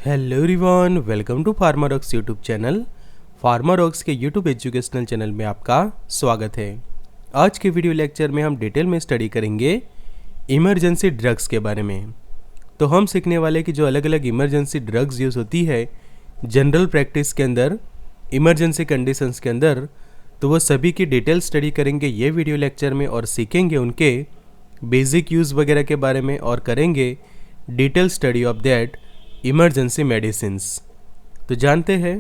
Hello everyone, welcome to Pharmarocks YouTube channel. Pharmarocks के YouTube educational channel में आपका स्वागत है। आज के वीडियो लेक्चर में हम डिटेल में स्टडी करेंगे इमरजेंसी ड्रग्स के बारे में। तो हम सीखने वाले कि जो अलग अलग इमरजेंसी ड्रग्स यूज़ होती है जनरल प्रैक्टिस के अंदर, इमरजेंसी कंडीशंस के अंदर, तो वो सभी की डिटेल स्टडी करेंगे ये वीडियो लेक्चर में और सीखेंगे उनके बेसिक यूज़ वगैरह के बारे में और करेंगे detail study of that emergency medicines. तो जानते हैं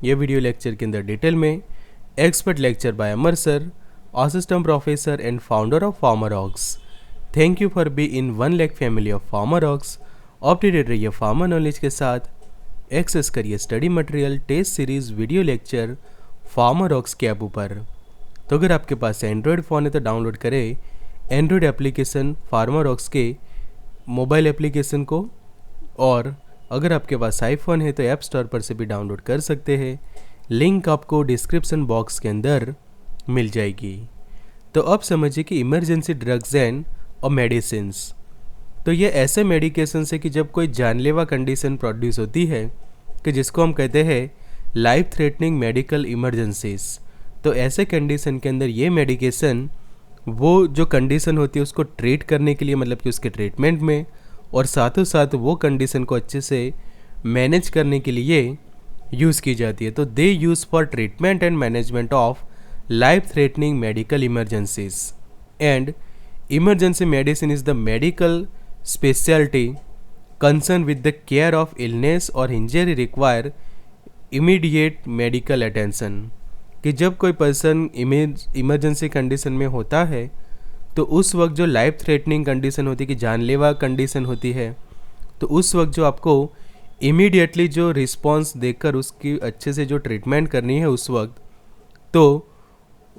ये वीडियो लेक्चर के अंदर डिटेल में। Expert lecture by Amar sir, assistant professor and founder of Pharmarocks. Thank you for be in 1 lakh family of Pharmarocks. Updated रहिए फार्मा नॉलेज के साथ। एक्सेस करिए study material, test series, video lecture Pharmarocks के ऐप ऊपर। तो अगर आपके पास एंड्रॉयड फ़ोन है तो डाउनलोड करें एंड्रॉयड एप्लीकेशन फार्मारॉक्स के मोबाइल एप्लीकेशन को, और अगर आपके पास आईफोन है तो ऐप स्टोर पर से भी डाउनलोड कर सकते हैं। लिंक आपको डिस्क्रिप्शन बॉक्स के अंदर मिल जाएगी। तो अब समझिए कि इमरजेंसी ड्रग्स एंड और मेडिसिन्स, तो ये ऐसे मेडिकेशंस है कि जब कोई जानलेवा कंडीशन प्रोड्यूस होती है कि जिसको हम कहते हैं लाइफ थ्रेटनिंग मेडिकल इमरजेंसीज। तो ऐसे कंडीशन के अंदर ये मेडिकेशन वो जो कंडीशन होती है उसको ट्रीट करने के लिए, मतलब कि उसके ट्रीटमेंट में, और साथों साथ वो कंडीशन को अच्छे से मैनेज करने के लिए यूज़ की जाती है। तो they use for treatment and management of life threatening medical emergencies. And emergency medicine is the medical speciality concern with the care of illness or injury require immediate medical attention. कि जब कोई person emergency condition में होता है तो उस वक्त जो लाइफ थ्रेटनिंग कंडीशन होती है, कि जानलेवा कंडीशन होती है, तो उस वक्त जो आपको इमीडिएटली जो रिस्पॉन्स देकर उसकी अच्छे से जो ट्रीटमेंट करनी है उस वक्त, तो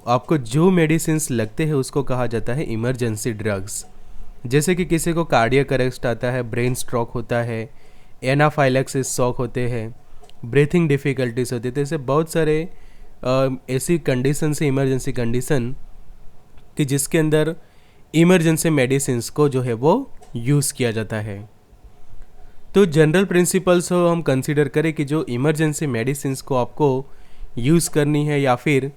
आपको जो मेडिसिन्स लगते हैं उसको कहा जाता है इमरजेंसी ड्रग्स। जैसे कि किसी को कार्डियक अरेस्ट आता है, ब्रेन स्ट्रोक होता है, एनाफाइलैक्सिस शॉक होते हैं, ब्रीथिंग डिफ़िकल्टीज होती है। तो ऐसे बहुत सारे ऐसी कंडीशन से इमरजेंसी कंडीशन कि जिसके अंदर इमरजेंसी मेडिसिन्स को जो है वो यूज़ किया जाता है। तो जनरल प्रिंसिपल्स हो हम कंसीडर करें कि जो इमरजेंसी मेडिसिन्स को आपको यूज़ करनी है या फिर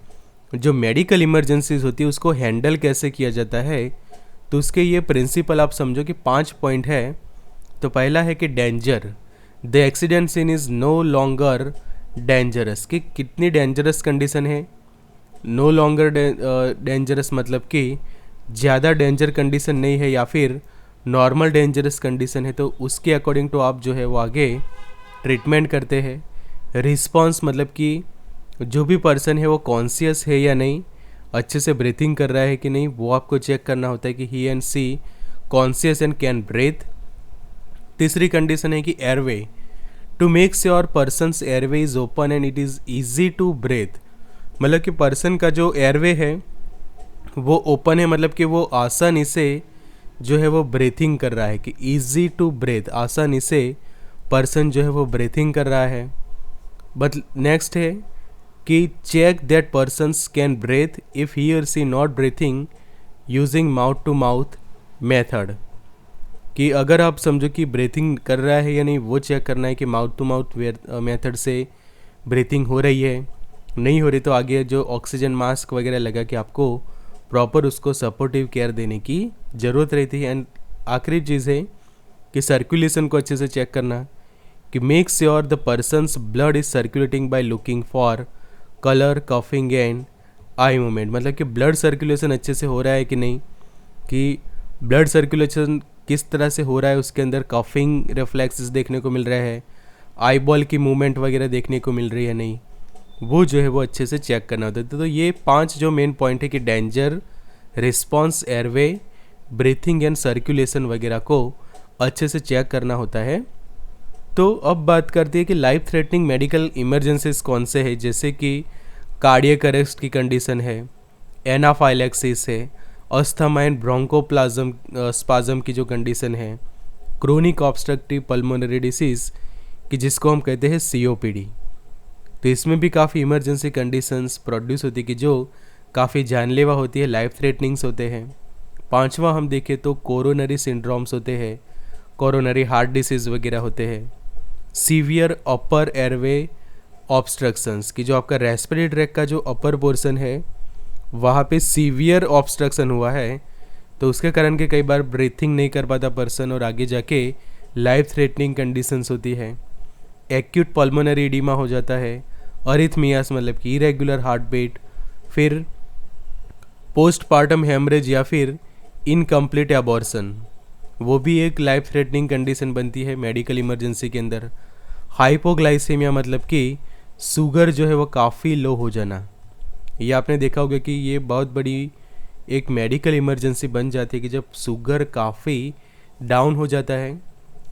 जो मेडिकल इमरजेंसीज होती है उसको हैंडल कैसे किया जाता है, तो उसके ये प्रिंसिपल आप समझो कि 5 पॉइंट है। तो पहला है कि danger, the accident scene is no longer dangerous. कि कितनी डेंजरस कंडीशन है, नो लॉन्गर डेंजरस मतलब कि ज़्यादा डेंजर कंडीशन नहीं है या फिर नॉर्मल डेंजरस कंडीशन है, तो उसके अकॉर्डिंग तो आप जो है वो आगे ट्रीटमेंट करते हैं। रिस्पॉन्स मतलब कि जो भी पर्सन है वो कॉन्शियस है या नहीं, अच्छे से ब्रीथिंग कर रहा है कि नहीं, वो आपको चेक करना होता है कि he and she conscious and can breathe. तीसरी कंडीशन है कि airway, to make sure person's airway is open and it is easy to breathe. मतलब कि पर्सन का जो एयरवे है वो ओपन है, मतलब कि वो आसानी से जो है वो ब्रीथिंग कर रहा है, कि ईजी टू ब्रीथ, आसानी से पर्सन जो है वो ब्रीथिंग कर रहा है। बट नेक्स्ट है कि check that person's can breathe if he or she not breathing using mouth to mouth method. कि अगर आप समझो कि ब्रीथिंग कर रहा है या नहीं, वो चेक करना है कि माउथ टू माउथ मेथड से ब्रीथिंग हो रही है, नहीं हो रही तो आगे जो ऑक्सीजन मास्क वगैरह लगा के आपको प्रॉपर उसको सपोर्टिव केयर देने की ज़रूरत रहती है। एंड आखिरी चीज़ है कि सर्कुलेशन को अच्छे से चेक करना, कि make sure the persons blood is circulating by looking for colour, coughing and eye movement. मतलब कि ब्लड सर्कुलेशन अच्छे से हो रहा है कि नहीं, कि ब्लड सर्कुलेशन किस तरह से हो रहा है, उसके अंदर कफिंग रिफ्लेक्सेस देखने को मिल रहा है, आई बॉल की मूवमेंट वगैरह देखने को मिल रही है नहीं, वो जो है वो अच्छे से चेक करना होता है। तो ये 5 जो मेन पॉइंट है कि danger, response, airway, breathing and circulation वगैरह को अच्छे से चेक करना होता है। तो अब बात करते हैं कि लाइफ थ्रेटनिंग मेडिकल इमरजेंसीज कौन से हैं, जैसे कि कार्डियक अरेस्ट की कंडीशन है, एनाफाइलैक्सिस है, अस्थमा एंड ब्रोंकोप्लाज्म स्पाज्म की जो कंडीशन है, क्रोनिक ऑब्स्ट्रक्टिव पल्मोनरी डिसीज़ कि जिसको हम कहते हैं COPD। तो इसमें भी काफ़ी इमरजेंसी कंडीशंस प्रोड्यूस होती है कि जो काफ़ी जानलेवा होती है, लाइफ थ्रेटनिंग्स होते हैं। 5वां हम देखें तो कोरोनरी सिंड्रोम्स होते हैं, कोरोनरी हार्ट डिसीज़ वगैरह होते हैं। सीवियर अपर एयरवे ऑब्स्ट्रक्शंस, कि जो आपका रेस्पिरेटरी ट्रैक का जो अपर पोर्शन है वहाँ पे सीवियर ऑब्स्ट्रक्शन हुआ है, तो उसके कारण के कई बार ब्रीथिंग नहीं कर पाता पर्सन और आगे जाके लाइफ थ्रेटनिंग कंडीशंस होती है। एक्यूट पल्मोनरी एडिमा हो जाता है, अरिथमियास मतलब कि इरेगुलर हार्ट बीट, फिर पोस्टपार्टम हेमरेज या फिर इनकम्प्लीट एबॉर्शन, वो भी एक लाइफ थ्रेटनिंग कंडीशन बनती है मेडिकल इमरजेंसी के अंदर। हाइपोग्लाइसेमिया मतलब कि शुगर जो है वो काफ़ी लो हो जाना, ये आपने देखा होगा कि ये बहुत बड़ी एक मेडिकल इमरजेंसी बन जाती है कि जब शुगर काफ़ी डाउन हो जाता है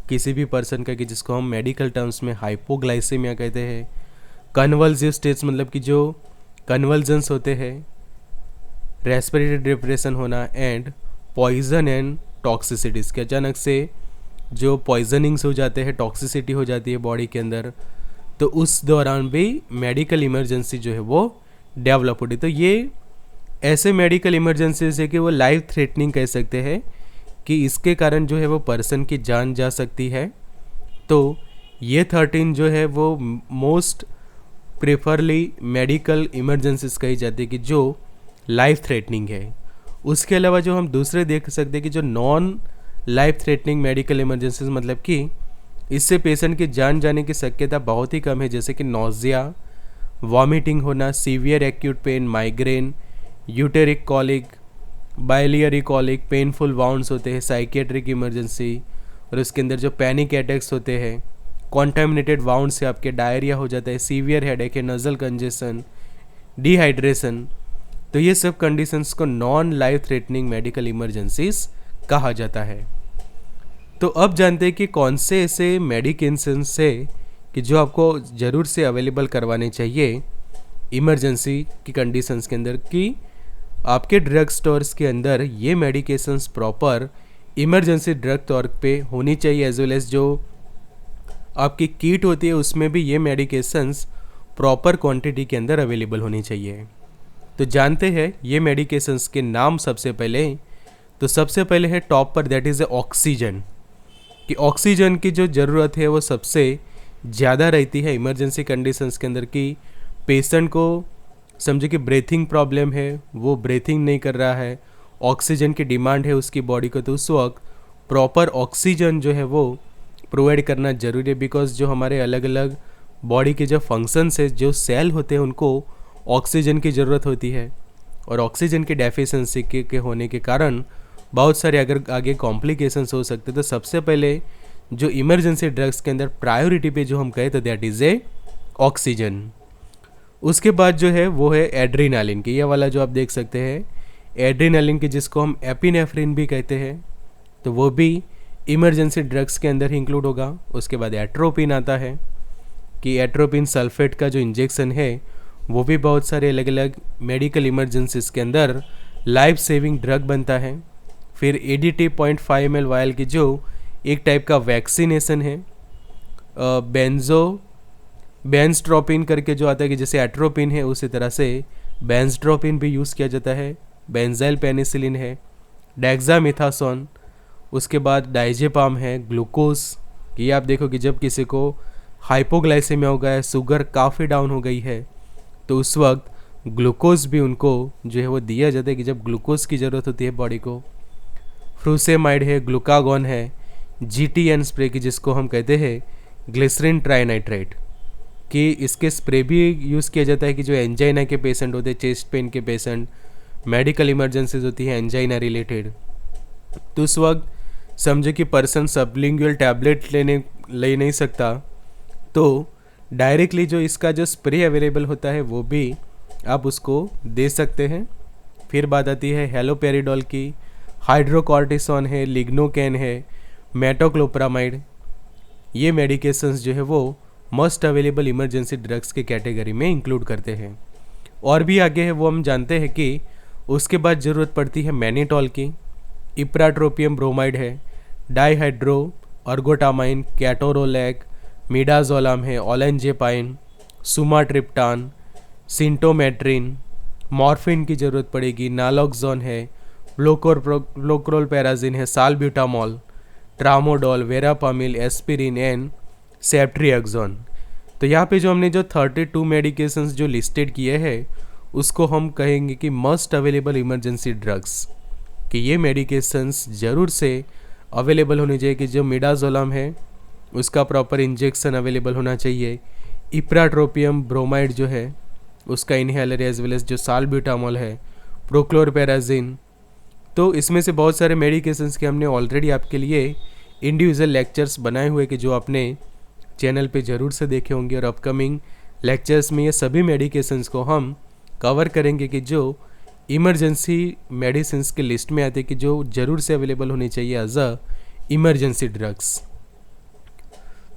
किसी भी पर्सन का, कि जिसको हम मेडिकल टर्म्स में हाइपोग्लाइसेमिया कहते हैं। कन्वल्सिव स्टेट्स मतलब कि जो कन्वल्जन्स होते हैं, रेस्पिरेटरी डिप्रेशन होना, एंड पॉइजन एंड टॉक्सिसिटीज़ के अचानक से जो पॉइजनिंग्स हो जाते हैं, टॉक्सिसिटी हो जाती है बॉडी के अंदर, तो उस दौरान भी मेडिकल इमरजेंसी जो है वो डेवलप होती है। तो ये ऐसे मेडिकल इमरजेंसीज है कि वो लाइफ थ्रेटनिंग कह सकते हैं, कि इसके कारण जो है वो पर्सन की जान जा सकती है। तो ये 13 जो है वो मोस्ट प्रेफरली मेडिकल इमरजेंसीज कही जाती है कि जो लाइफ थ्रेटनिंग है। उसके अलावा जो हम दूसरे देख सकते हैं कि जो non life threatening medical emergencies मतलब कि इससे पेशेंट की जान जाने की शक्यता बहुत ही कम है, जैसे कि नोजिया, वॉमिटिंग होना, severe acute pain, migraine, ureteric colic, biliary colic, painful wounds होते हैं, साइकेट्रिक इमरजेंसी, और उसके अंदर जो पैनिक अटैक्स होते हैं, कॉन्टामिनेटेड वाउंड से आपके डायरिया हो जाता है, सीवियर हेडेक है, नजल कंजेशन, डिहाइड्रेशन। तो ये सब कंडीशंस को non life threatening medical emergencies कहा जाता है। तो अब जानते हैं कि कौन से ऐसे मेडिकेशंस है कि जो आपको ज़रूर से अवेलेबल करवाने चाहिए इमरजेंसी की कंडीशंस के अंदर, कि आपके ड्रग स्टोर्स के अंदर ये मेडिकेशंस प्रॉपर इमरजेंसी ड्रग तौर पे होनी चाहिए, एज वेल एज जो आपकी किट होती है उसमें भी ये मेडिकेशंस प्रॉपर क्वांटिटी के अंदर अवेलेबल होनी चाहिए। तो जानते हैं ये मेडिकेशंस के नाम। सबसे पहले है टॉप पर, दैट इज़ ऑक्सीजन, कि ऑक्सीजन की जो ज़रूरत है वो सबसे ज़्यादा रहती है इमरजेंसी कंडीशंस के अंदर, कि पेशेंट को समझे कि ब्रीथिंग प्रॉब्लम है, वो ब्रीथिंग नहीं कर रहा है, ऑक्सीजन की डिमांड है उसकी बॉडी को, तो उस वक्त प्रॉपर ऑक्सीजन जो है वो प्रोवाइड करना ज़रूरी है। बिकॉज जो हमारे अलग अलग बॉडी के जो फंक्शंस है, जो सेल होते हैं, उनको ऑक्सीजन की ज़रूरत होती है, और ऑक्सीजन की डेफिशिएंसी के होने के कारण बहुत सारे अगर आगे कॉम्प्लिकेशंस हो सकते हैं। तो सबसे पहले जो इमरजेंसी ड्रग्स के अंदर प्रायोरिटी पे जो हम कहें तो दैट इज़ ए ऑक्सीजन। उसके बाद जो है वो है एड्रीनालिन की, ये वाला जो आप देख सकते हैं एड्रीनालिन की, जिसको हम एपिनेफ्रिन भी कहते हैं, तो वो भी इमरजेंसी ड्रग्स के अंदर ही इंक्लूड होगा। उसके बाद एट्रोपिन आता है, कि एट्रोपिन सल्फेट का जो इंजेक्शन है वो भी बहुत सारे अलग अलग मेडिकल इमरजेंसीज के अंदर लाइफ सेविंग ड्रग बनता है। फिर ADT 0.5 ml वायल की जो एक टाइप का वैक्सीनेशन है, बेंजट्रोपिन करके जो आता है, कि जैसे एट्रोपिन है उसी तरह से बेंजट्रोपिन भी यूज़ किया जाता है, बेंजाइल पेनिसिलिन है, डेक्सामेथासोन, उसके बाद डाइजेपाम है, ग्लूकोज। ये आप देखो कि जब किसी को हाइपोग्लाइसेमिया हो गया है, शुगर काफ़ी डाउन हो गई है, तो उस वक्त ग्लूकोज भी उनको जो है वो दिया जाता है, कि जब ग्लूकोज की ज़रूरत होती है बॉडी को। फ्रूसेमाइड है, ग्लूकागॉन है, GTN स्प्रे की जिसको हम कहते हैं ग्लिसरीन ट्राइनाइट्रेट, कि इसके स्प्रे भी यूज़ किया जाता है, कि जो एंजाइना के पेशेंट होते हैं, चेस्ट पेन के पेशेंट, मेडिकल इमरजेंसीज होती है एंजाइना रिलेटेड, तो उस वक्त समझो कि पर्सन सबलिंगुअल टैबलेट ले नहीं सकता, तो डायरेक्टली जो इसका जो स्प्रे अवेलेबल होता है वो भी आप उसको दे सकते हैं। फिर बात आती है हेलोपेरिडोल की, हाइड्रोकॉर्टिसोन है, लिग्नोकेन है, मेटोक्लोप्रामाइड। ये मेडिकेशंस जो है वो मस्ट अवेलेबल इमरजेंसी ड्रग्स के कैटेगरी में इंक्लूड करते हैं। और भी आगे है वो हम जानते हैं कि उसके बाद ज़रूरत पड़ती है मैनिटॉल की, इप्राट्रोपियम ब्रोमाइड है, डाईहाइड्रो अर्गोटामाइन, कैटोरोलैक, मिडाजोलाम है, ओलेंजेपाइन, सुमाट्रिप्टान, सिंटोमेट्रिन, मॉर्फिन की ज़रूरत पड़ेगी, नालोक्सोन है, ब्लोक्रोलपेराजिन है, सालब्यूटामॉल, ट्रामोडोल, वेरापामिल, एस्पिरिन एंड सेफ्ट्रियाक्सोन। तो यहाँ पे जो हमने जो 32 मेडिकेशंस जो लिस्टेड किए हैं उसको हम कहेंगे कि मस्ट अवेलेबल इमरजेंसी ड्रग्स, कि ये मेडिकेशंस ज़रूर से अवेलेबल होने चाहिए। कि जो मिडाजोलम है उसका प्रॉपर इंजेक्शन अवेलेबल होना चाहिए। इप्राट्रोपियम ब्रोमाइड जो है उसका इनहेलर एज वेल एज जो साल्ब्यूटामॉल है, प्रोक्लोरपेराजिन। तो इसमें से बहुत सारे मेडिकेशंस के हमने ऑलरेडी आपके लिए इंडिविजुअल लेक्चर्स बनाए हुए कि जो आपने चैनल पे ज़रूर से देखे होंगे, और अपकमिंग लेक्चर्स में ये सभी मेडिकेशंस को हम कवर करेंगे कि जो इमरजेंसी मेडिसिन्स के लिस्ट में आते हैं कि जो ज़रूर से अवेलेबल होनी चाहिए एज अ इमरजेंसी ड्रग्स।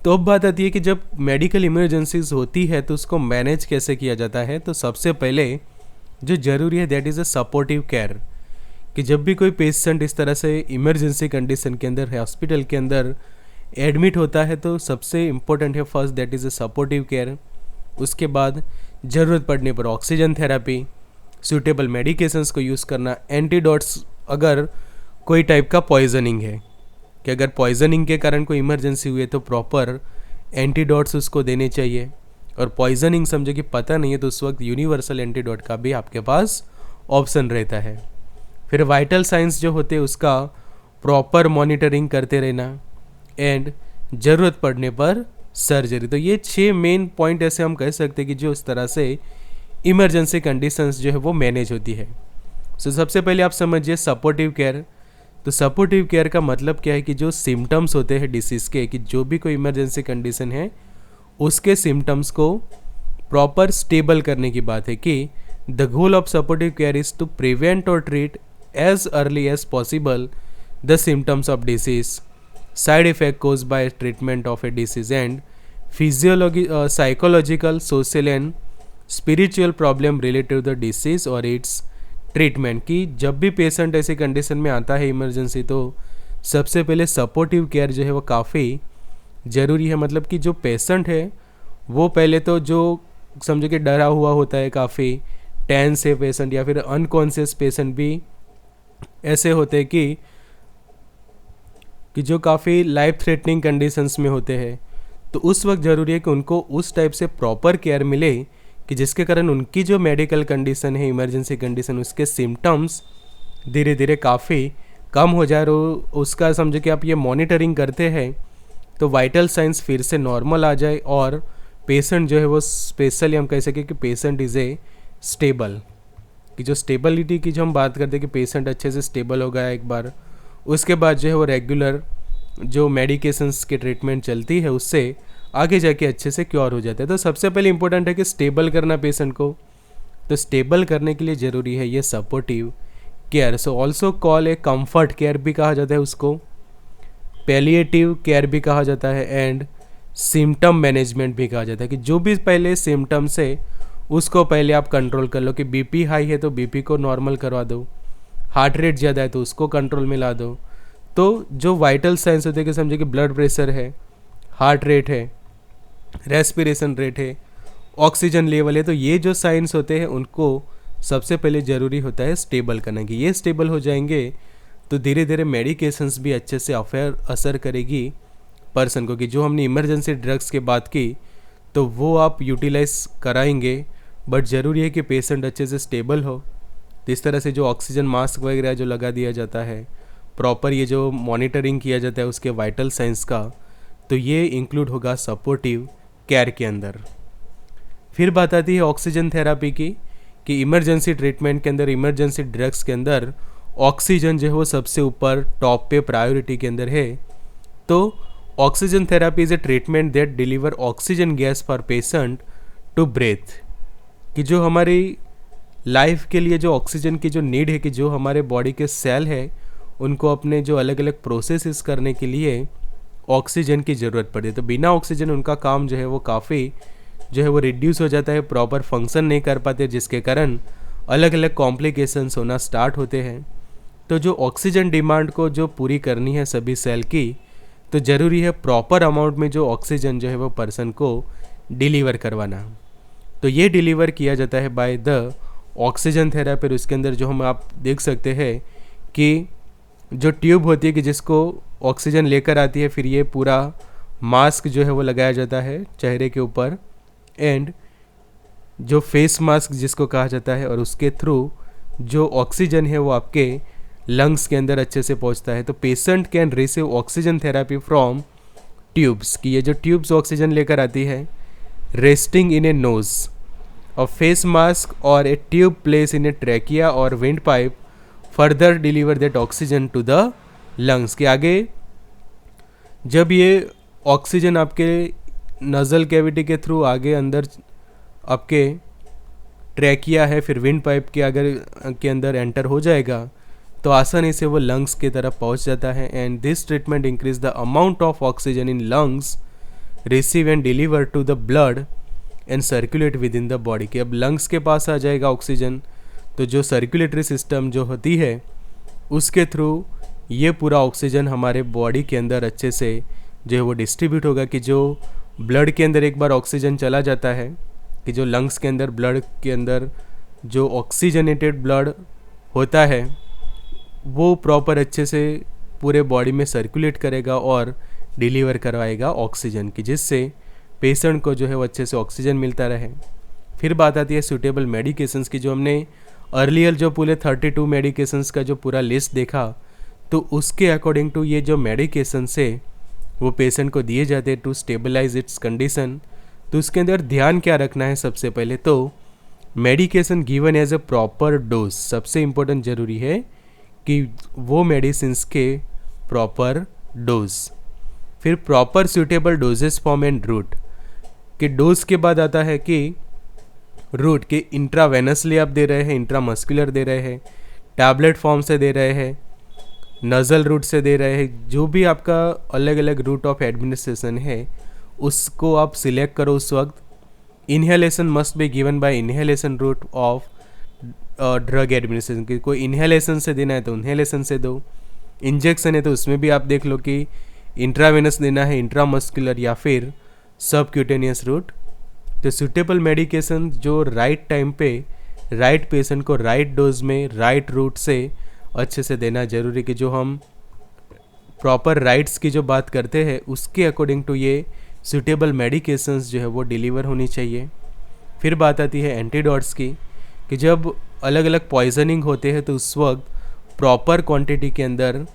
तो अब बात आती है कि जब मेडिकल इमरजेंसीज होती है तो उसको मैनेज कैसे किया जाता है। तो सबसे पहले जो ज़रूरी है that is a supportive care, कि जब भी कोई पेशेंट इस तरह से इमरजेंसी कंडीशन के अंदर है, हॉस्पिटल के अंदर एडमिट होता है, तो सबसे इम्पोर्टेंट है first that is a supportive care. उसके बाद ज़रूरत पड़ने पर ऑक्सीजन थेरापी, सूटेबल मेडिकेशंस को यूज़ करना, एंटीडोट्स अगर कोई टाइप का पॉइजनिंग है, कि अगर पॉइजनिंग के कारण कोई इमरजेंसी हुई है तो प्रॉपर एंटीडोट्स उसको देने चाहिए। और पॉइजनिंग समझो कि पता नहीं है तो उस वक्त यूनिवर्सल एंटीडोट का भी आपके पास ऑप्शन रहता है। फिर वाइटल साइंस जो होते हैं उसका प्रॉपर मॉनिटरिंग करते रहना, एंड ज़रूरत पड़ने पर सर्जरी। तो ये 6 मेन पॉइंट ऐसे हम कह सकते हैं कि जो इस तरह से इमरजेंसी कंडीशंस जो है वो मैनेज होती है। सो सबसे पहले आप समझिए सपोर्टिव केयर। तो सपोर्टिव केयर का मतलब क्या है कि जो सिम्टम्स होते हैं डिसीज़ के, कि जो भी कोई इमरजेंसी कंडीशन है उसके सिम्टम्स को प्रॉपर स्टेबल करने की बात है। कि the goal of supportive care is to prevent or treat as early as possible the symptoms of disease, side effect caused by treatment of a disease, and psychological, social and spiritual problem related to the disease or its treatment. कि जब भी patient ऐसी condition में आता है emergency, तो सबसे पहले सपोर्टिव केयर जो है वो काफ़ी ज़रूरी है। मतलब कि जो पेशेंट है वो पहले तो जो समझो कि डरा हुआ होता है, काफ़ी टेंस है पेशेंट, या फिर अनकॉन्शियस पेशेंट भी ऐसे होते हैं कि जो काफ़ी लाइफ थ्रेटनिंग कंडीशंस में होते हैं। तो उस वक्त ज़रूरी है कि उनको उस टाइप से प्रॉपर केयर मिले कि जिसके कारण उनकी जो मेडिकल कंडीशन है, इमरजेंसी कंडीशन, उसके सिम्टम्स धीरे धीरे काफ़ी कम हो जाए। और उसका समझो कि आप ये मॉनिटरिंग करते हैं तो वाइटल साइंस फिर से नॉर्मल आ जाए, और पेशेंट जो है वो स्पेशली हम कह सकें कि पेशेंट इज़ ए स्टेबल। कि जो स्टेबिलिटी की जो हम बात करते हैं कि पेशेंट अच्छे से स्टेबल हो गया एक बार, उसके बाद जो है वो रेगुलर जो मेडिकेशंस की ट्रीटमेंट चलती है उससे आगे जाके अच्छे से क्योर हो जाता है। तो सबसे पहले इंपॉर्टेंट है कि स्टेबल करना पेशेंट को। तो स्टेबल करने के लिए ज़रूरी है ये supportive care. So also call a comfort care भी कहा जाता है उसको, पैलिएटिव केयर भी कहा जाता है, एंड सिम्टम मैनेजमेंट भी कहा जाता है। कि जो भी पहले सिम्टम्स है उसको पहले आप कंट्रोल कर लो। कि बीपी हाई है तो बीपी को नॉर्मल करवा दो, हार्ट रेट ज़्यादा है तो उसको कंट्रोल में ला दो। तो जो वाइटल साइंस होते हैं कि समझे कि ब्लड प्रेशर है, हार्ट रेट है, रेस्पिरेशन रेट है, ऑक्सीजन लेवल है, तो ये जो साइंस होते हैं उनको सबसे पहले ज़रूरी होता है स्टेबल करना। कि ये स्टेबल हो जाएंगे तो धीरे धीरे मेडिकेशंस भी अच्छे से असर करेगी पर्सन को। कि जो हमने इमरजेंसी ड्रग्स की बात की तो वो आप यूटिलाइज कराएंगे, बट ज़रूरी है कि पेशेंट अच्छे से स्टेबल हो। तो इस तरह से जो ऑक्सीजन मास्क वगैरह जो लगा दिया जाता है, प्रॉपर ये जो मॉनिटरिंग किया जाता है उसके वाइटल साइंस का, तो ये इंक्लूड होगा सपोर्टिव केयर के अंदर। फिर बात आती है ऑक्सीजन थेरापी की। कि इमरजेंसी ट्रीटमेंट के अंदर, इमरजेंसी ड्रग्स के अंदर ऑक्सीजन जो है वो सबसे ऊपर टॉप पे प्रायोरिटी के अंदर है। तो oxygen therapy is a treatment that deliver oxygen gas for patient to breathe. कि जो हमारी लाइफ के लिए जो ऑक्सीजन की जो नीड है, कि जो हमारे बॉडी के सेल है उनको अपने जो अलग अलग प्रोसेसेस करने के लिए ऑक्सीजन की ज़रूरत पड़ती है। तो बिना ऑक्सीजन उनका काम जो है वो काफ़ी जो है वो रिड्यूस हो जाता है, प्रॉपर फंक्शन नहीं कर पाते, जिसके कारण अलग अलग कॉम्प्लिकेशंस होना स्टार्ट होते हैं। तो जो ऑक्सीजन डिमांड को जो पूरी करनी है सभी सेल की, तो ज़रूरी है प्रॉपर अमाउंट में जो ऑक्सीजन जो है वो पर्सन को डिलीवर करवाना। तो ये डिलीवर किया जाता है बाय द ऑक्सीजन थेरापी। उसके अंदर जो हम आप देख सकते हैं कि जो ट्यूब होती है कि जिसको ऑक्सीजन लेकर आती है, फिर ये पूरा मास्क जो है वो लगाया जाता है चेहरे के ऊपर, एंड जो फेस मास्क जिसको कहा जाता है, और उसके थ्रू जो ऑक्सीजन है वो आपके लंग्स के अंदर अच्छे से पहुंचता है। तो patient can receive oxygen therapy from tubes, कि ये जो ट्यूब्स ऑक्सीजन लेकर आती है, resting in a nose, a face mask or a tube place in a trachea or wind pipe further deliver that oxygen to the lungs. के आगे जब ये ऑक्सीजन आपके नज़ल कैविटी के थ्रू आगे अंदर आपके ट्रैकिया है, फिर विंड पाइप के अंदर एंटर हो जाएगा, तो आसानी से वो लंग्स की तरफ पहुंच जाता है। And this treatment increase the amount of oxygen in lungs receive and deliver to the blood and circulate within the body. कि अब लंग्स के पास आ जाएगा ऑक्सीजन, तो जो सर्कुलेटरी सिस्टम जो होती है उसके थ्रू ये पूरा ऑक्सीजन हमारे बॉडी के अंदर अच्छे से जो है वो डिस्ट्रीब्यूट होगा। कि जो ब्लड के अंदर एक बार ऑक्सीजन चला जाता है, कि जो लंग्स के अंदर ब्लड के अंदर जो ऑक्सीजनेटेड ब्लड होता है वो प्रॉपर अच्छे से पूरे बॉडी में सर्कुलेट करेगा और डिलीवर करवाएगा ऑक्सीजन की, जिससे पेशेंट को जो है वो अच्छे से ऑक्सीजन मिलता रहे। फिर बात आती है सूटेबल मेडिकेशंस की। जो हमने अर्लियर जो पूरे 32 मेडिकेशंस का जो पूरा लिस्ट देखा, तो उसके अकॉर्डिंग टू ये जो मेडिकेशन से वो पेशेंट को दिए जाते हैं टू स्टेबलाइज इट्स कंडीशन। तो उसके अंदर ध्यान क्या रखना है, सबसे पहले तो medication given as a proper dose, सबसे इम्पोर्टेंट ज़रूरी है कि वो मेडिसिन्स के प्रॉपर डोज। फिर proper suitable doses form and route, कि डोज के बाद आता है कि रूट, के इंट्रावेनसली आप दे रहे हैं, इंट्रामस्कुलर दे रहे हैं, टैबलेट फॉर्म से दे रहे हैं, नज़ल रूट से दे रहे हैं, जो भी आपका अलग अलग रूट ऑफ एडमिनिस्ट्रेशन है उसको आप सिलेक्ट करो उस वक्त। Inhalation must be given by inhalation route of drug administration, की कोई इन्हेलेशन से देना है तो इन्हेलेशन से दो, इंजेक्शन है तो उसमें भी आप देख लो कि इंट्रावेनस देना है, इंट्रामस्कुलर या फिर सबक्यूटेनियस रूट। तो सूटेबल मेडिकेशन जो राइट टाइम पे राइट पेशेंट को राइट डोज में राइट रूट से अच्छे से देना जरूरी, कि जो हम प्रॉपर राइट्स की जो बात करते हैं उसके अकॉर्डिंग टू ये सूटेबल मेडिकेशंस जो है वो डिलीवर होनी चाहिए। फिर बात आती है एंटीडोट्स की, कि जब अलग अलग पॉइजनिंग होते हैं तो उस वक्त प्रॉपर क्वांटिटी के अंदर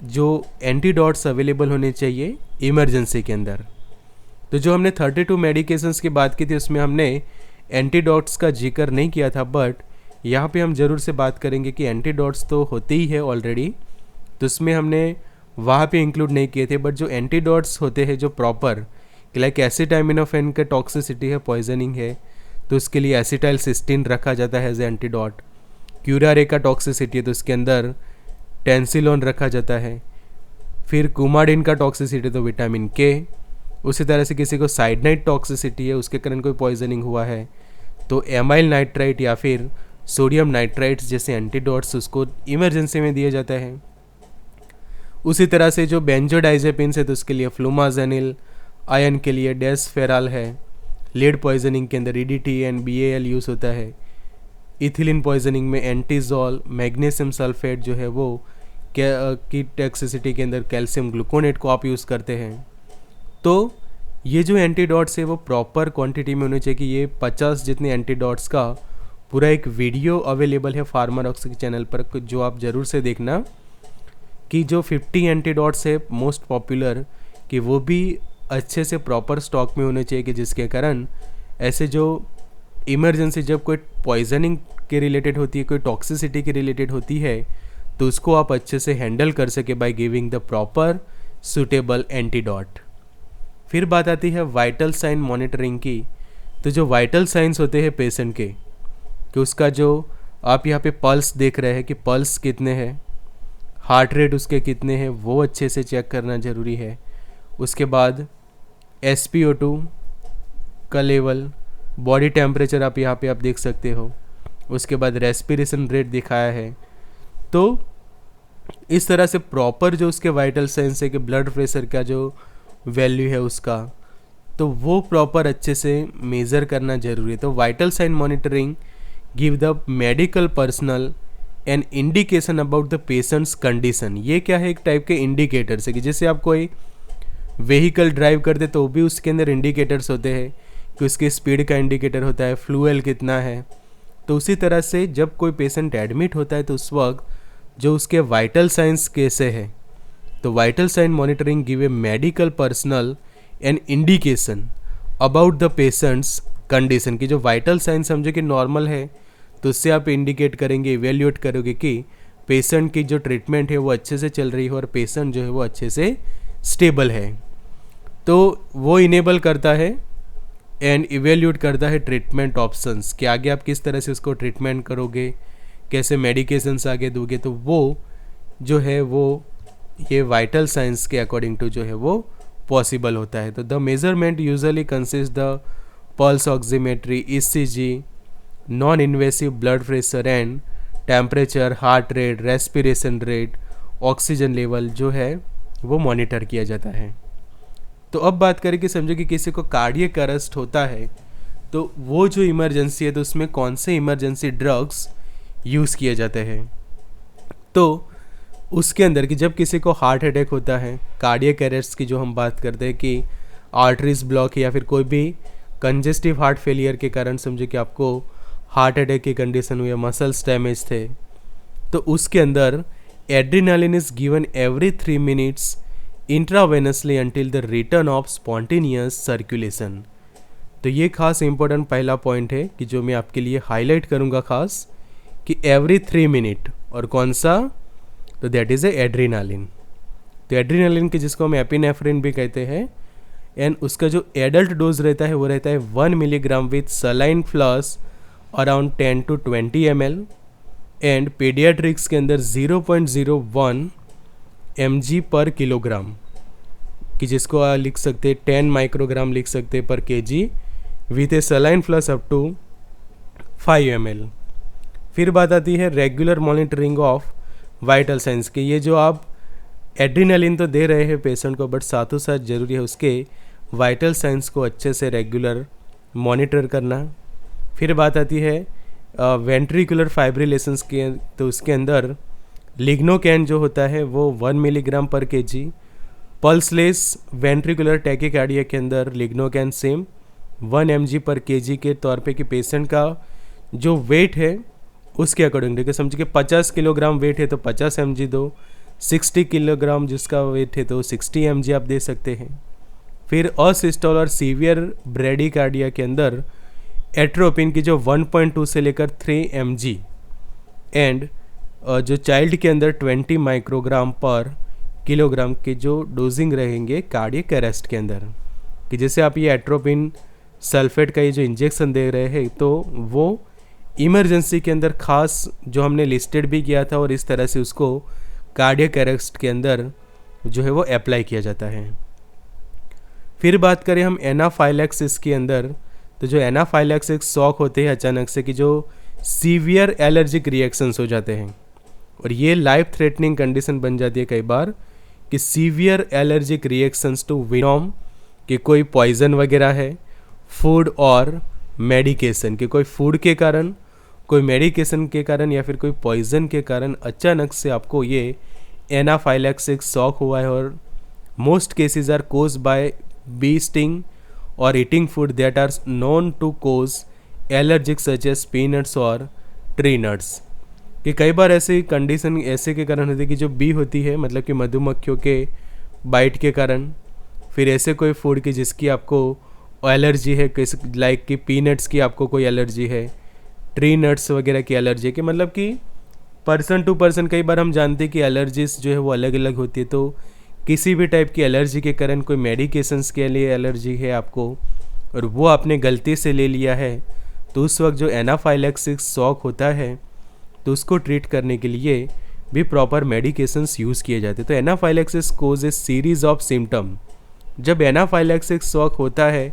जो एंटीडोट्स अवेलेबल होने चाहिए इमरजेंसी के अंदर। तो जो हमने 32 मेडिकेशंस की बात की थी उसमें हमने एंटीडोट्स का जिक्र नहीं किया था, बट यहाँ पे हम ज़रूर से बात करेंगे कि एंटीडोट्स तो होते ही है ऑलरेडी, तो उसमें हमने वहाँ पे इंक्लूड नहीं किए थे। बट जो एंटीडोट्स होते हैं जो प्रॉपर, लाइक एसिटामिनोफेन का टॉक्सिसिटी है, पॉइजनिंग है, तो उसके लिए एसिटाइल सिस्टीन रखा जाता है एज ए एंटीडोट। क्यूरारे का टॉक्सिसिटी है तो उसके अंदर टेंसिलोन रखा जाता है। फिर कुमाडिन का टॉक्सिसिटी तो विटामिन के। उसी तरह से किसी को साइडनाइट टॉक्सिसिटी है, उसके कारण कोई पॉइजनिंग हुआ है तो एमाइल नाइट्राइट या फिर सोडियम नाइट्राइट्स जैसे एंटीडोट्स उसको इमरजेंसी में दिया जाता है। उसी तरह से जो बेंजोडाइजेपिन्स है तो उसके लिए फ्लूमाजेनिल, आयरन के लिए डेस्फेराल है, लीड पॉइजनिंग के अंदर ईडीटी एंड बीएएल यूज़ होता है, इथिलीन पॉइजनिंग में एंटीजोल, मैग्नीशियम सल्फेट जो है वो की टॉक्सिसिटी के अंदर कैल्शियम ग्लूकोनेट को आप यूज़ करते हैं। तो ये जो एंटीडोट्स है वो प्रॉपर क्वांटिटी में होने चाहिए। कि ये 50 जितने एंटीडोट्स का पूरा एक वीडियो अवेलेबल है फार्मारॉक्स के चैनल पर, जो आप ज़रूर से देखना, कि जो 50 एंटीडोट्स है मोस्ट पॉपुलर, कि वो भी अच्छे से प्रॉपर स्टॉक में होने चाहिए, कि जिसके कारण ऐसे जो इमरजेंसी जब कोई पॉइजनिंग के रिलेटेड होती है, कोई टॉक्सिसिटी के रिलेटेड होती है, तो उसको आप अच्छे से हैंडल कर सके by giving the proper suitable antidote. फिर बात आती है वाइटल साइन मॉनिटरिंग की। तो जो वाइटल साइंस होते हैं पेशेंट के, कि उसका जो आप यहाँ पे पल्स देख रहे हैं कि पल्स कितने हैं, हार्ट रेट उसके कितने हैं, वो अच्छे से चेक करना ज़रूरी है। उसके बाद SpO2 का लेवल, बॉडी टेम्परेचर आप यहाँ पे आप देख सकते हो। उसके बाद रेस्पिरेशन रेट दिखाया है। तो इस तरह से प्रॉपर जो उसके वाइटल साइंस है कि ब्लड प्रेशर का जो वैल्यू है उसका, तो वो प्रॉपर अच्छे से मेज़र करना ज़रूरी है। तो vital sign monitoring give the medical personal an indication about the patient's condition. ये क्या है, एक टाइप के इंडिकेटर्स है कि जैसे आप कोई व्हीकल ड्राइव करते तो भी उसके अंदर इंडिकेटर्स होते हैं कि उसकी स्पीड का इंडिकेटर होता है, फ्यूल कितना है। तो उसी तरह से जब कोई पेशेंट एडमिट होता है तो उस वक्त जो उसके वाइटल साइंस कैसे है, तो vital sign monitoring give a medical personal an indication about the patient's condition की जो वाइटल साइन समझो कि नॉर्मल है तो उससे आप इंडिकेट करेंगे, इवेल्यूएट करोगे कि पेशेंट की जो ट्रीटमेंट है वो अच्छे से चल रही है और पेशेंट जो है वो अच्छे से स्टेबल है। तो वो इनेबल करता है एंड इवेल्यूएट करता है ट्रीटमेंट ऑप्शंस कि आगे आप किस तरह से उसको ट्रीटमेंट करोगे, कैसे मेडिकेशंस आगे दोगे। तो वो जो है वो ये वाइटल साइंस के अकॉर्डिंग टू जो है वो पॉसिबल होता है। तो the measurement usually consist the pulse oximetry, ECG, non invasive blood pressure and temperature, heart rate, respiration rate, oxygen level जो है वो मॉनिटर किया जाता है। तो अब बात करें कि समझो कि किसी को कार्डियक अरेस्ट होता है तो वो जो इमरजेंसी है तो उसमें कौन से इमरजेंसी ड्रग्स यूज़ किए जाते हैं। तो उसके अंदर कि जब किसी को हार्ट अटैक होता है, कार्डियक अरेस्ट की जो हम बात करते हैं कि आर्टरीज ब्लॉक या फिर कोई भी कंजेस्टिव हार्ट फेलियर के कारण समझो कि आपको हार्ट अटैक की कंडीशन हुई है, मसल्स डैमेज थे, तो उसके अंदर adrenaline is given every 3 minutes intravenously until the return of spontaneous circulation. तो ये खास इंपॉर्टेंट पहला पॉइंट है कि जो मैं आपके लिए हाईलाइट करूँगा खास कि एवरी 3 मिनट, और कौन सा, तो दैट इज़ ए एड्रेनालिन। तो एड्रेनालिन की जिसको हम एपिनेफ्रिन भी कहते हैं, एंड उसका जो एडल्ट डोज रहता है वो रहता है 1 milligram with saline plus around 10 to 20 ml, and paediatrics के अंदर 0.01 mg पर किलोग्राम कि जिसको आप लिख सकते हैं 10 माइक्रोग्राम लिख सकते हैं पर kg with a saline plus up to 5 ml। फिर बात आती है regular monitoring of vital signs के। ये जो आप एड्रेनालिन तो दे रहे हैं पेशेंट को, बट साथों साथ ज़रूरी है उसके वाइटल साइंस को अच्छे से रेगुलर मॉनिटर करना। फिर बात आती है वेंट्रिकुलर फाइब्रिलेशंस के, तो उसके अंदर लिग्नोकैन जो होता है वो 1 मिलीग्राम पर kg, पल्सलेस वेंट्रिकुलर टैकीकार्डिया के अंदर लिग्नोकैन सेम 1 mg पर kg के तौर पे कि पेशेंट का जो वेट है उसके अकॉर्डिंग, देखिए समझिए कि 50 किलोग्राम वेट है तो 50 mg दो, 60 किलोग्राम जिसका वेट है तो 60 mg आप दे सकते हैं। फिर असिस्टोल और सीवियर ब्रेडिकार्डिया के अंदर एट्रोपिन की जो 1.2 से लेकर 3 mg, एंड जो चाइल्ड के अंदर 20 माइक्रोग्राम पर किलोग्राम के जो डोजिंग रहेंगे कार्डियक अरेस्ट के अंदर, कि जैसे आप ये एट्रोपिन सल्फेट का ये जो इंजेक्शन दे रहे हैं तो वो इमरजेंसी के अंदर खास जो हमने लिस्टेड भी किया था और इस तरह से उसको कार्डियक अरेस्ट के अंदर जो है वो अप्लाई किया जाता है। फिर बात करें हम एनाफाइलैक्सिस के अंदर, तो जो एनाफाइलैक्सिस शॉक होते हैं अचानक से कि जो सीवियर एलर्जिक रिएक्शंस हो जाते हैं, और ये लाइफ थ्रेटनिंग कंडीशन बन जाती है कई बार कि severe allergic reactions to venom, कि कोई पॉइजन वगैरह है, फूड और मेडिकेशन, कि कोई फूड के कारण, कोई मेडिकेशन के कारण या फिर कोई पॉइजन के कारण अचानक से आपको ये एनाफाइलैक्सिक शॉक हुआ है। और most cases are caused by bee sting or eating food that are known to cause allergic such as peanuts or tree nuts, कि कई बार ऐसी कंडीशन ऐसे के कारण होती है कि जो बी होती है मतलब कि मधुमक्खियों के बाइट के कारण, फिर ऐसे कोई फूड की जिसकी आपको एलर्जी है, किस लाइक कि पीनट्स की आपको कोई एलर्जी है, ट्री नट्स वगैरह की एलर्जी है, कि मतलब कि पर्सन टू पर्सन कई बार हम जानते हैं कि एलर्जीज जो है वो अलग अलग होती है। तो किसी भी टाइप की एलर्जी के कारण कोई मेडिकेशंस के लिए एलर्जी है आपको और वो आपने गलती से ले लिया है, तो उस वक्त जो एनाफाइलैक्सिस शॉक होता है तो उसको ट्रीट करने के लिए भी प्रॉपर मेडिकेशंस यूज़ किए जाते हैं। तो anaphylaxis cause a series of symptom. जब एनाफाइलैक्सिस शॉक होता है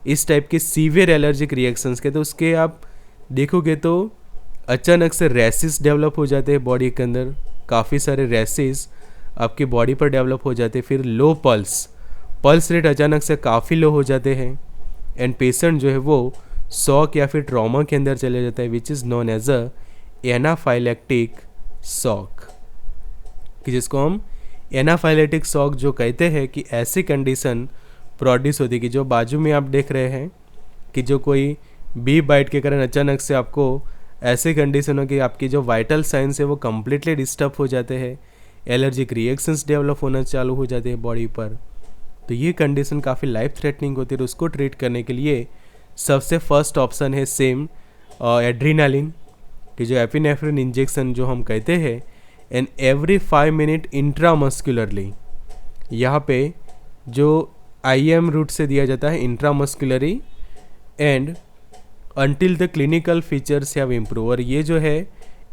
इस टाइप के सीवियर एलर्जिक रिएक्शंस के, तो उसके आप देखोगे तो अचानक से रैसेस डेवलप हो जाते हैं बॉडी के अंदर, काफ़ी सारे रैसेस आपकी बॉडी पर डेवलप हो जाते हैं। फिर लो पल्स रेट अचानक से काफ़ी लो हो जाते हैं, एंड पेशेंट जो है वो शॉक या फिर ट्रॉमा के अंदर चले जाता है, which is known as a anaphylactic shock, कि जिसको हम एनाफाइलेटिक शॉक जो कहते हैं कि ऐसी कंडीशन प्रोड्यूस होती है कि जो बाजू में आप देख रहे हैं कि जो कोई बी बाइट के कारण अचानक से आपको ऐसी कंडीशन हो कि आपकी जो वाइटल साइंस है वो कम्प्लीटली डिस्टर्ब हो जाते हैं, एलर्जिक रिएक्शंस डेवलप होना चालू हो जाते हैं बॉडी पर। तो ये कंडीशन काफ़ी लाइफ थ्रेटनिंग होती है। तो उसको ट्रीट करने के लिए सबसे फर्स्ट ऑप्शन है सेम एड्रीनालिन, कि जो एपिनेफ्रिन इंजेक्शन जो हम कहते हैं एंड एवरी 5 मिनट इंट्रामस्कुलरली, यहाँ पे जो IM रूट से दिया जाता है intramuscularly and until the clinical features have improve. और ये जो है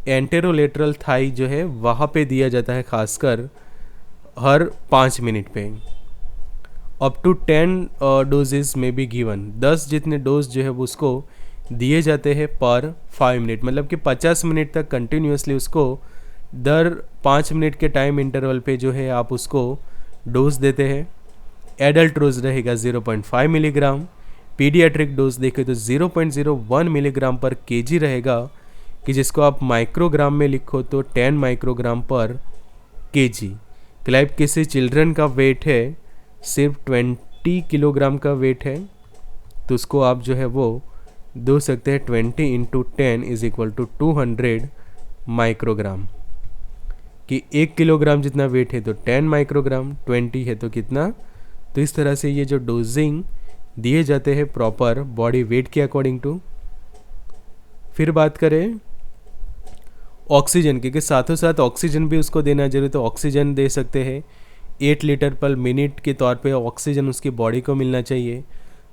एंटेरोलेटरल थाई जो है वहाँ पे दिया जाता है खासकर हर 5 मिनट पे। अप टू 10 डोजेस में बी गिवन, 10 जितने डोज जो है वो उसको दिए जाते हैं पर 5 मिनट, मतलब कि 50 मिनट तक कंटिन्यूसली उसको दर 5 मिनट के टाइम इंटरवल पे जो है आप उसको डोज देते हैं। एडल्ट डोज रहेगा 0.5 मिलीग्राम, पीडियाट्रिक डोज देखें तो 0.01 मिलीग्राम पर केजी रहेगा, कि जिसको आप माइक्रोग्राम में लिखो तो 10 माइक्रोग्राम पर केजी। क्लाइब किसी चिल्ड्रन का वेट है सिर्फ 20 किलोग्राम का वेट है, तो उसको आप जो है वो दो सकते हैं 20 × 10 = 200 माइक्रोग्राम, कि 1 किलोग्राम जितना वेट है तो 10 माइक्रोग्राम, 20 है तो कितना। तो इस तरह से ये जो डोजिंग दिए जाते हैं प्रॉपर बॉडी वेट के अकॉर्डिंग टू। फिर बात करें ऑक्सीजन की, कि साथों साथ ऑक्सीजन भी उसको देना जरूरी, तो ऑक्सीजन दे सकते हैं 8 लीटर पर मिनट के तौर पे ऑक्सीजन उसकी बॉडी को मिलना चाहिए।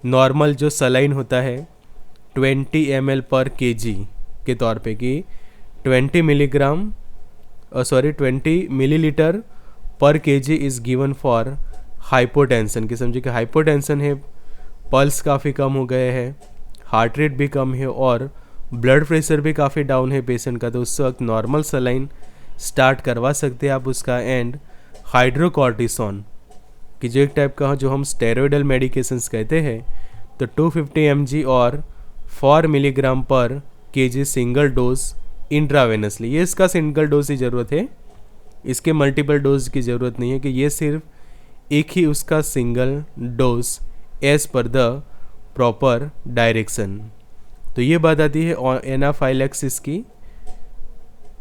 नॉर्मल जो सलाइन होता है 20 ml पर केजी के तौर पे, कि 20 मिलीलीटर पर KG is given for hypotension, कि समझिए कि हाइपोटेंशन है, पल्स काफ़ी कम हो गए हैं, हार्ट रेट भी कम है और ब्लड प्रेशर भी काफ़ी डाउन है पेशेंट का, तो उस वक्त नॉर्मल सलाइन स्टार्ट करवा सकते हैं आप उसका। एंड हाइड्रोकॉर्टिसोन, कि जो एक टाइप का जो हम स्टेरॉयडल मेडिकेशंस कहते हैं, तो 250 mg और 4 मिलीग्राम पर केजी सिंगल डोज इंट्रावेनसली। ये इसका सिंगल डोज की ज़रूरत है, इसके मल्टीपल डोज की ज़रूरत नहीं है, कि ये सिर्फ एक ही उसका single dose as per the proper direction. तो ये बात आती है एनाफाइलैक्सिस की।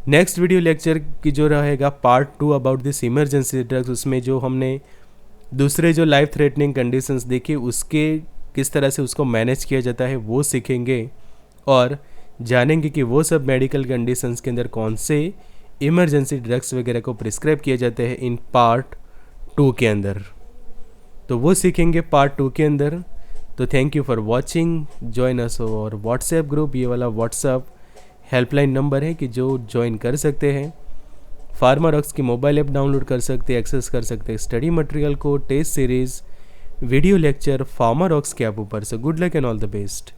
नेक्स्ट वीडियो लेक्चर की जो रहेगा part 2 about this emergency drugs, उसमें जो हमने दूसरे जो लाइफ थ्रेटनिंग कंडीशंस देखी उसके किस तरह से उसको मैनेज किया जाता है वो सीखेंगे, और जानेंगे कि वो सब मेडिकल कंडीशंस के अंदर कौन से इमरजेंसी ड्रग्स वगैरह को प्रिस्क्राइब किए जाते हैं इन पार्ट 2 के अंदर। तो वो सीखेंगे पार्ट 2 के अंदर। तो thank you for watching, join us और व्हाट्सएप ग्रुप, ये वाला व्हाट्सएप हेल्पलाइन नंबर है कि जो ज्वाइन कर सकते हैं। फार्मारॉक्स की मोबाइल ऐप डाउनलोड कर सकते हैं, एक्सेस कर सकते हैं स्टडी मटेरियल को, test series, video lecture Pharmarocks के ऐप ऊपर। So good luck and all the best.